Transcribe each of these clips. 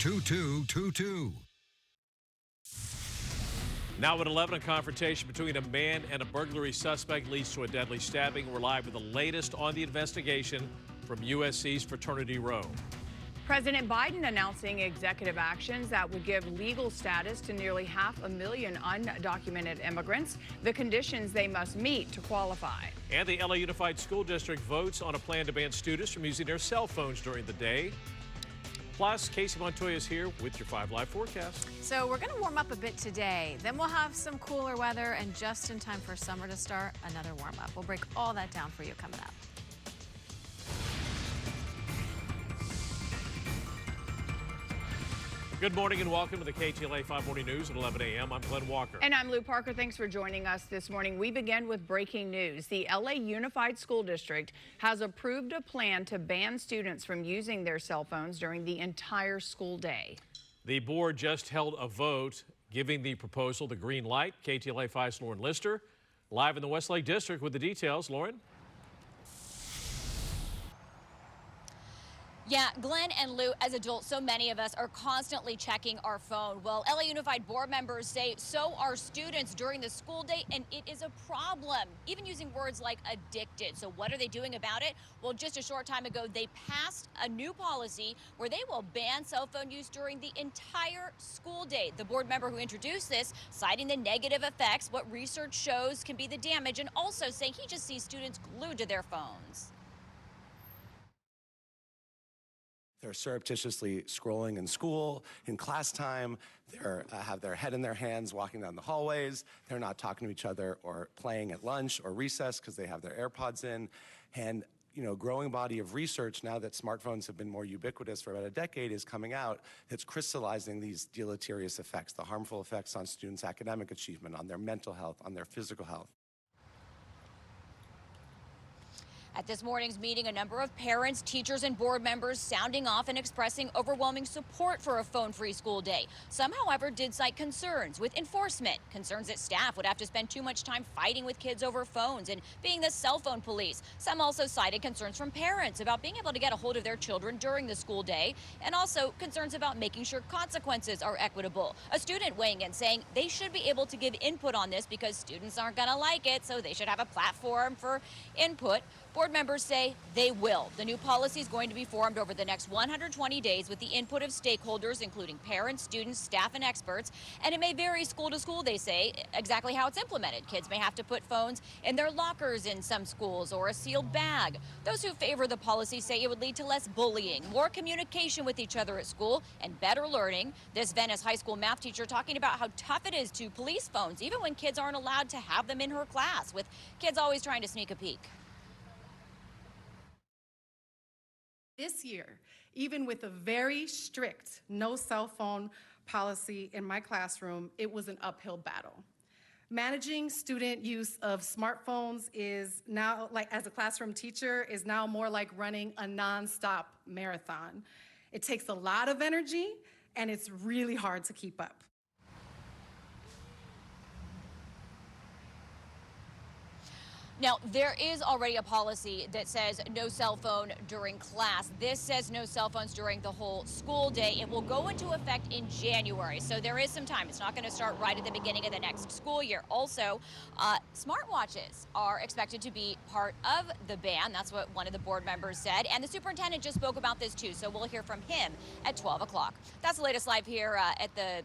2222. Now at 11, a confrontation between a man and a burglary suspect leads to a deadly stabbing. We're live with the latest on the investigation from USC's Fraternity Row. President Biden announcing executive actions that would give legal status to nearly 500,000 undocumented immigrants, the conditions they must meet to qualify. And the LA Unified School District votes on a plan to ban students from using their cell phones during the day. Plus, Casey Montoya is here with your 5 Live forecast. So we're going to warm up a bit today. Then we'll have some cooler weather, and just in time for summer to start, another warm up. We'll break all that down for you coming up. Good morning and welcome to the KTLA 5 Morning News at 11 a.m. I'm Glenn Walker. And I'm Lou Parker. Thanks for joining us this morning. We begin with breaking news. The LA Unified School District has approved a plan to ban students from using their cell phones during the entire school day. The board just held a vote giving the proposal the green light. KTLA 5's Lauren Lister live in the Westlake District with the details. Lauren? Yeah, Glenn and Lou, as adults, so many of us are constantly checking our phone. Well, LA Unified board members say so are students during the school day, and it is a problem, even using words like addicted. So what are they doing about it? Well, just a short time ago, they passed a new policy where they will ban cell phone use during the entire school day. The board member who introduced this, citing the negative effects, what research shows can be the damage, and also saying he just sees students glued to their phones. They're surreptitiously scrolling in school, in class time. They have their head in their hands walking down the hallways. They're not talking to each other or playing at lunch or recess because they have their AirPods in. And, you know, growing body of research now that smartphones have been more ubiquitous for about a decade is coming out. It's crystallizing these deleterious effects, the harmful effects on students' academic achievement, on their mental health, on their physical health. At this morning's meeting, a number of parents, teachers, and board members sounding off and expressing overwhelming support for a phone-free school day. Some, however, did cite concerns with enforcement, concerns that staff would have to spend too much time fighting with kids over phones and being the cell phone police. Some also cited concerns from parents about being able to get a hold of their children during the school day, and also concerns about making sure consequences are equitable. A student weighing in saying they should be able to give input on this because students aren't going to like it, so they should have a platform for input. Board members say they will. The new policy is going to be formed over the next 120 days with the input of stakeholders, including parents, students, staff, and experts. And it may vary school to school, they say, exactly how it's implemented. Kids may have to put phones in their lockers in some schools or a sealed bag. Those who favor the policy say it would lead to less bullying, more communication with each other at school, and better learning. This Venice high school math teacher talking about how tough it is to police phones, even when kids aren't allowed to have them in her class, with kids always trying to sneak a peek. This year, even with a very strict no cell phone policy in my classroom, it was an uphill battle. Managing student use of smartphones is now, like as a classroom teacher, is now more like running a nonstop marathon. It takes a lot of energy, and it's really hard to keep up. Now, there is already a policy that says no cell phone during class. This says no cell phones during the whole school day. It will go into effect in January, so there is some time. It's not going to start right at the beginning of the next school year. Also, smartwatches are expected to be part of the ban. That's what one of the board members said, and the superintendent just spoke about this too, so we'll hear from him at 12 o'clock. That's the latest live here at the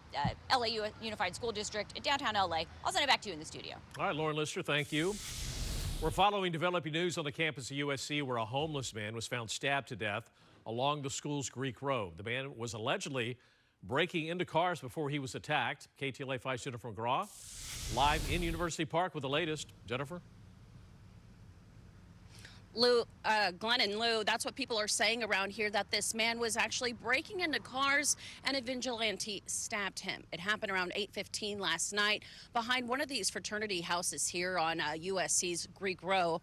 LA Unified School District in downtown LA. I'll send it back to you in the studio. All right, Lauren Lister, thank you. We're following developing news on the campus of USC where a homeless man was found stabbed to death along the school's Greek Road. The man was allegedly breaking into cars before he was attacked. KTLA 5's Jennifer McGraw live in University Park with the latest. Jennifer? Lou, Glenn and Lou, that's what people are saying around here, that this man was actually breaking into cars and a vigilante stabbed him. It happened around 8:15 last night behind one of these fraternity houses here on USC's Greek Row.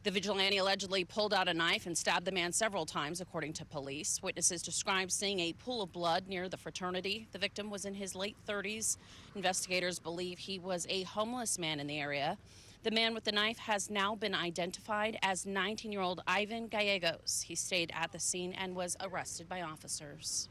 The vigilante allegedly pulled out a knife and stabbed the man several times, according to police. Witnesses described seeing a pool of blood near the fraternity. The victim was in his late 30s. Investigators believe he was a homeless man in the area. The man with the knife has now been identified as 19-year-old Ivan Gallegos. He stayed at the scene and was arrested by officers.